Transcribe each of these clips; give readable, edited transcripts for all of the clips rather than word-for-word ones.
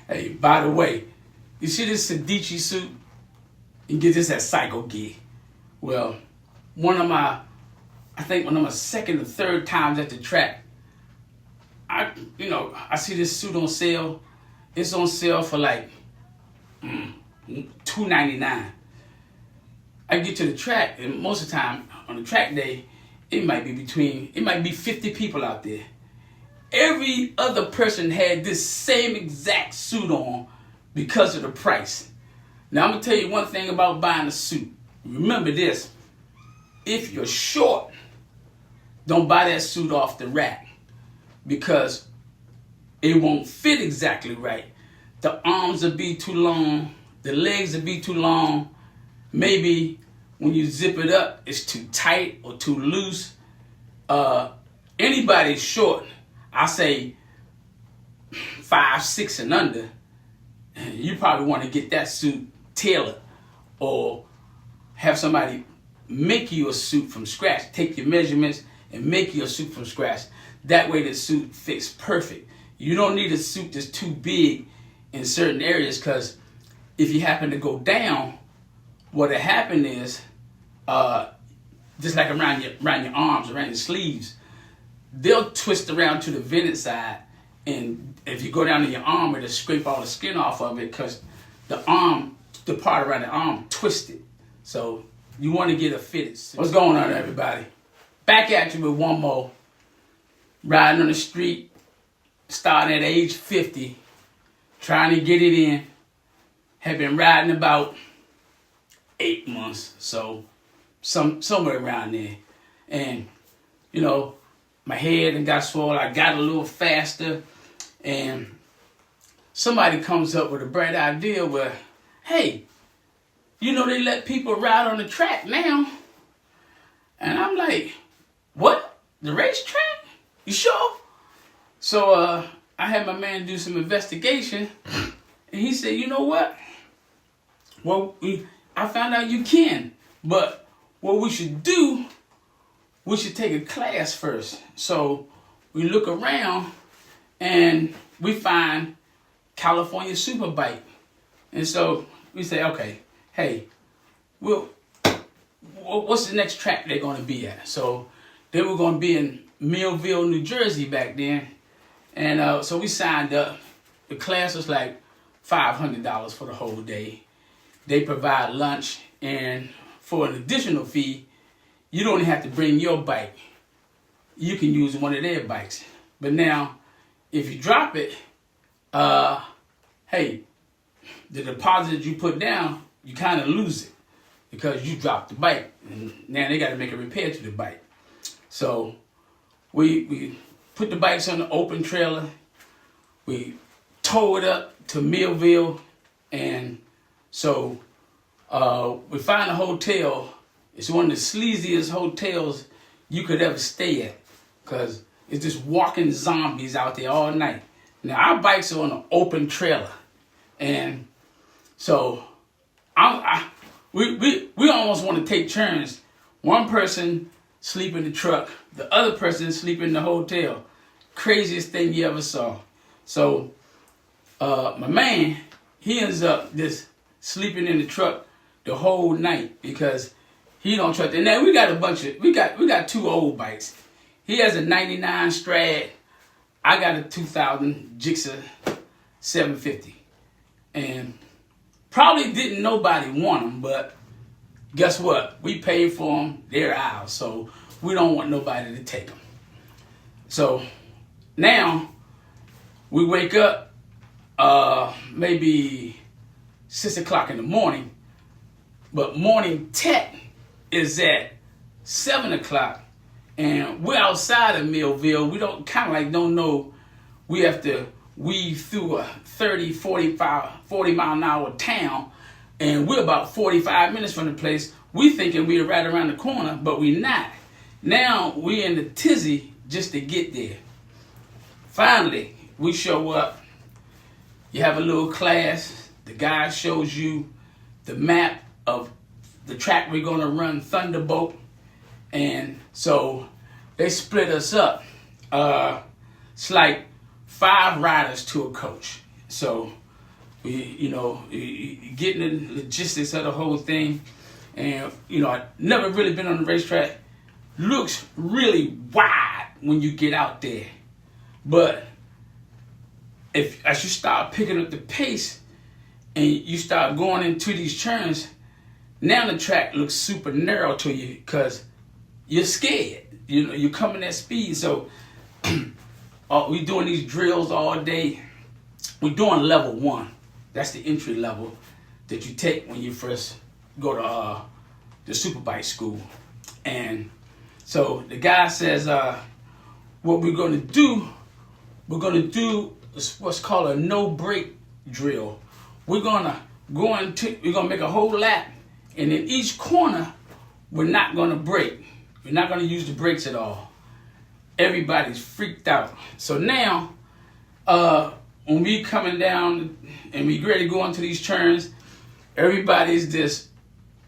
Hey, by the way, you see this Sedici suit? You can get this at Psycho Gear. Well, one of my second or third times at the track, I see this suit on sale. It's on sale for like $2.99. I get to the track, and most of the time on the track day, it might be 50 people out there. Every other person had this same exact suit on because of the price. Now I'm gonna tell you one thing about buying a suit. Remember this: if you're short, don't buy that suit off the rack because it won't fit exactly right. The arms will be too long, the legs will be too long. Maybe when you zip it up, it's too tight or too loose. Anybody short, I say 5'6" and under, you probably want to get that suit tailored or have somebody make you a suit from scratch. Take your measurements and make you a suit from scratch. That way the suit fits perfect. You don't need a suit that's too big in certain areas, because if you happen to go down, what'll happen is, just like around your arms, around your sleeves, they'll twist around to the vented side, and if you go down to your arm, it'll scrape all the skin off of it because the part around the arm twisted. So you want to get a fitted suit. What's going on, everybody? Back at you with one more. Riding on the street, starting at age 50, trying to get it in. Have been riding about 8 months, so somewhere around there. And my head and got swollen. I got a little faster, and somebody comes up with a bright idea where, hey, they let people ride on the track now. And I'm like, what? The racetrack? You sure? So I had my man do some investigation, and he said, you know what? Well, I found out you can, but what we should do, we should take a class first. So we look around and we find California Superbike. And so we say, okay, hey, well, what's the next track they're going to be at? So they were going to be in Millville, New Jersey back then. And so we signed up. The class was like $500 for the whole day. They provide lunch, and for an additional fee, you don't have to bring your bike. You can use one of their bikes. But now, if you drop it, hey, the deposit you put down, you kind of lose it because you dropped the bike, and now they got to make a repair to the bike. So we put the bikes on the open trailer. We tow it up to Millville, and so we find a hotel. It's one of the sleaziest hotels you could ever stay at because it's just walking zombies out there all night. Now, our bikes are on an open trailer, and so we almost want to take turns. One person sleep in the truck, the other person sleep in the hotel. Craziest thing you ever saw. So my man, he ends up just sleeping in the truck the whole night because he don't trust it. And then we got two old bikes. He has a 99 Strad. I got a 2000 Gixxer 750. And probably didn't nobody want them, but guess what? We paid for them. They're ours. So we don't want nobody to take them. So now we wake up maybe 6 o'clock in the morning, but morning tech is at 7 o'clock, and we're outside of Millville. We don't know. We have to weave through a 40 mile an hour town, and we're about 45 minutes from the place. We thinking we're right around the corner, but we're not. Now we're in the tizzy just to get there. Finally, we show up. You have a little class. The guy shows you the map of the track we're going to run, Thunderbolt. And so they split us up. It's like 5 riders to a coach. So getting the logistics of the whole thing. And, I've never really been on the racetrack. Looks really wide when you get out there. But as you start picking up the pace and you start going into these turns, now the track looks super narrow to you because you're scared. You're coming at speed. So we doing these drills all day. We're doing level 1. That's the entry level that you take when you first go to the superbike school. And so the guy says, what we're going to do what's called a no brake drill. We're gonna make a whole lap, and in each corner, we're not gonna brake. We're not gonna use the brakes at all. Everybody's freaked out. So now, when we coming down and we ready to go into these turns, everybody's just,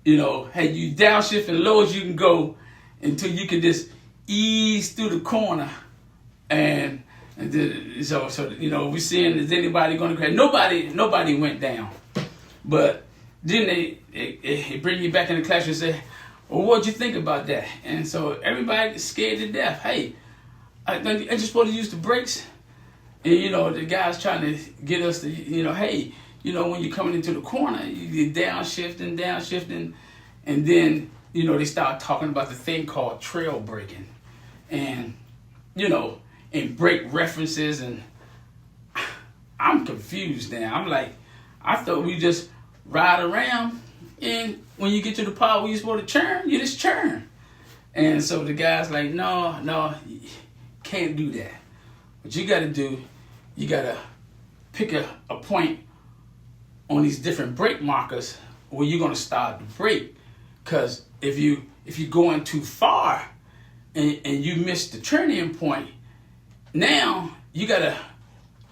hey, you downshift and low as you can go until you can just ease through the corner. And so we're seeing, is anybody going to crash? Nobody went down. But then they bring you back in the class and say, well, what'd you think about that? And so everybody's scared to death. Hey, I just supposed to use the brakes. And, the guy's trying to get us to, hey, when you're coming into the corner, you get downshifting. And then, they start talking about the thing called trail braking. And, and brake references. And I'm confused now. I'm like, I thought we just ride around. And when you get to the part where you're supposed to churn, you just churn. And so the guy's like, no, you can't do that. What you got to do, you got to pick a point on these different brake markers where you're going to start the brake. Because if you're going too far and you miss the turn-in point, now you got to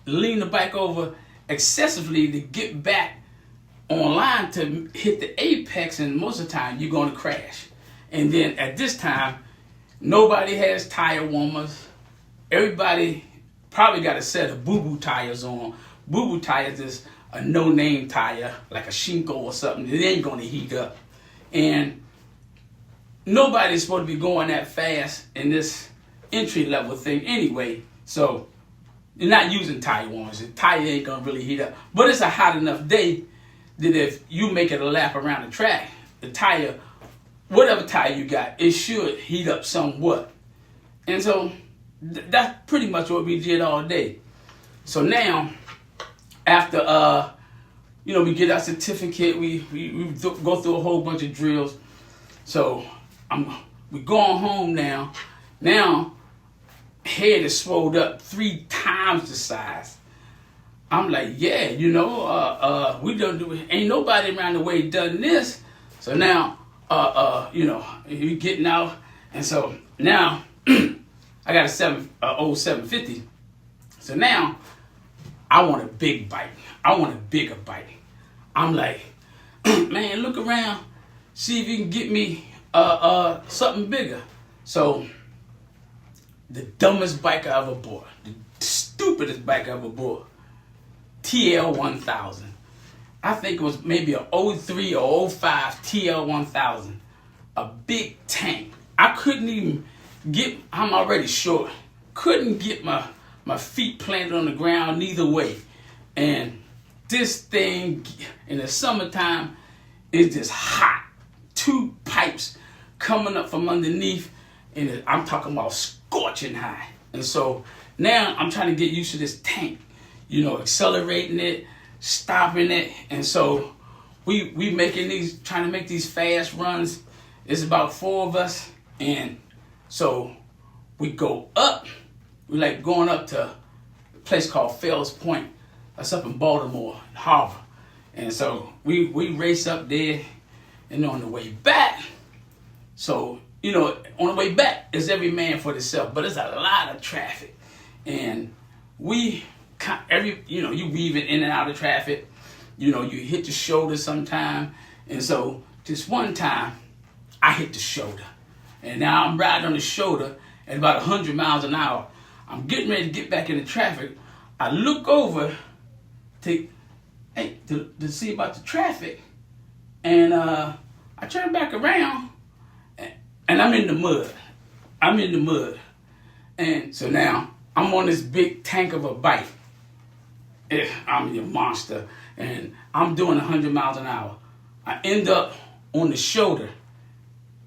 lean the bike over excessively to get back online to hit the apex, and most of the time you're going to crash. And then at this time, nobody has tire warmers. Everybody probably got a set of boo-boo tires on. Boo-boo tires is a no-name tire, like a Shinko or something. It ain't going to heat up. And nobody's supposed to be going that fast in this entry-level thing anyway. So you're not using tire warmers. The tire ain't going to really heat up. But it's a hot enough day that if you make it a lap around the track, the tire, whatever tire you got, it should heat up somewhat. And so that's pretty much what we did all day. So now, after we get our certificate, we go through a whole bunch of drills. So we going home now. Now, head is swelled up 3 times the size. I'm like, yeah, we don't do it. Ain't nobody around the way done this. So now, we getting out. And so now, I got a old 750. So now, I want a big bike. I want a bigger bike. I'm like, man, look around. See if you can get me something bigger. So, the dumbest bike I ever bought. The stupidest bike I ever bought. TL1000. I think it was maybe a 03 or 05 TL1000. A big tank. I couldn't even I'm already short. Couldn't get my feet planted on the ground neither way. And this thing in the summertime is just hot. 2 pipes coming up from underneath. And I'm talking about scorching high. And so now I'm trying to get used to this tank. Accelerating it, stopping it. And so we trying to make these fast runs. It's about 4 of us. And so we go up. We like going up to a place called Fells Point. That's up in Baltimore Harbor. And so we race up there. And on the way back, so, on the way back, it's every man for themselves. But there's a lot of traffic. And you weaving in and out of traffic. You hit the shoulder sometime. And so this one time, I hit the shoulder. And now I'm riding on the shoulder at about 100 miles an hour. I'm getting ready to get back into traffic. I look over to hey, to see about the traffic. And I turned back around, and I'm in the mud. I'm in the mud. And so now I'm on this big tank of a bike. I'm a monster. And I'm doing 100 miles an hour. I end up on the shoulder.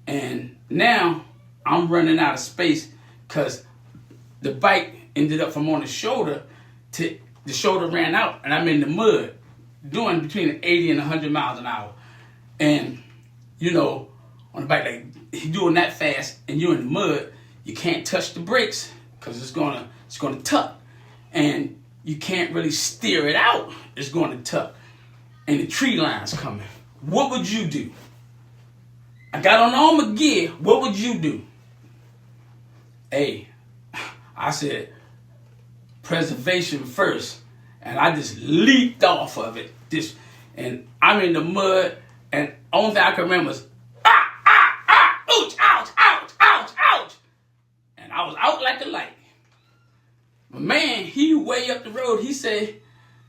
And now I'm running out of space because the bike ended up from on the shoulder to the shoulder ran out, and I'm in the mud doing between 80 and 100 miles an hour. And, you know, on the bike, like, doing that fast and you're in the mud, you can't touch the brakes because it's gonna tuck. And you can't really steer it out. It's going to tuck. And the tree line's coming. What would you do? I got on all my gear. What would you do? Hey, I said, preservation first. And I just leaped off of it. And I'm in the mud. And only thing I can remember is, ouch, ouch, ouch, ouch, ouch. And I was out like a light. But man, he way up the road, he said,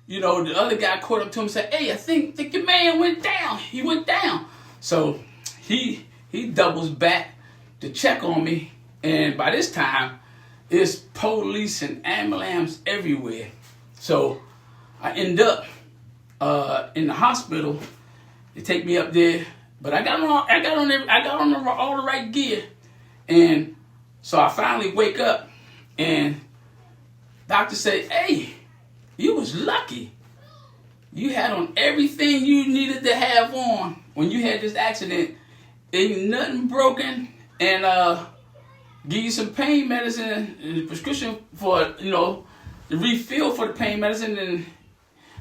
you know, the other guy caught up to him and said, hey, I think your man went down. He went down. So he doubles back to check on me. And by this time, it's police and ambulance everywhere. So I end up in the hospital. They take me up there, but I got on all the right gear. And so I finally wake up, and doctor said, hey, you was lucky. You had on everything you needed to have on when you had this accident. Ain't nothing broken, and give you some pain medicine and a prescription for, you know, the refill for the pain medicine, and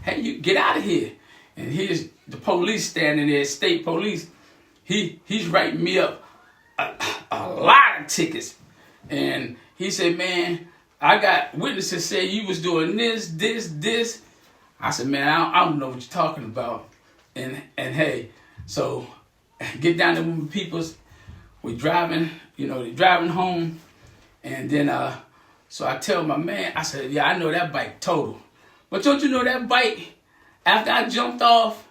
hey, you get out of here. And here's the police standing there, state police. He's writing me up a lot of tickets. And he said, man, I got witnesses say you was doing this. I said, man, I don't know what you're talking about. And hey, so get down to the people's. We're driving, you know, they're driving home. And then, so I tell my man, I said, yeah, I know that bike total. But don't you know that bike, after I jumped off,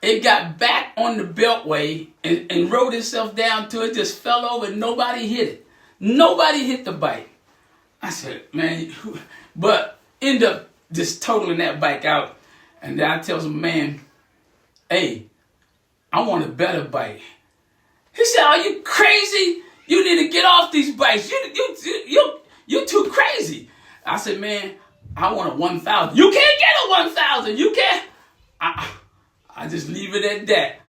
it got back on the beltway and rode itself down till it just fell over and nobody hit it. Nobody hit the bike. I said, man, but end up just totaling that bike out. And then I tell some man, hey, I want a better bike. He said, are you crazy? You need to get off these bikes. You too crazy. I said, man, I want a 1,000. You can't get a 1,000. You can't. I just leave it at that.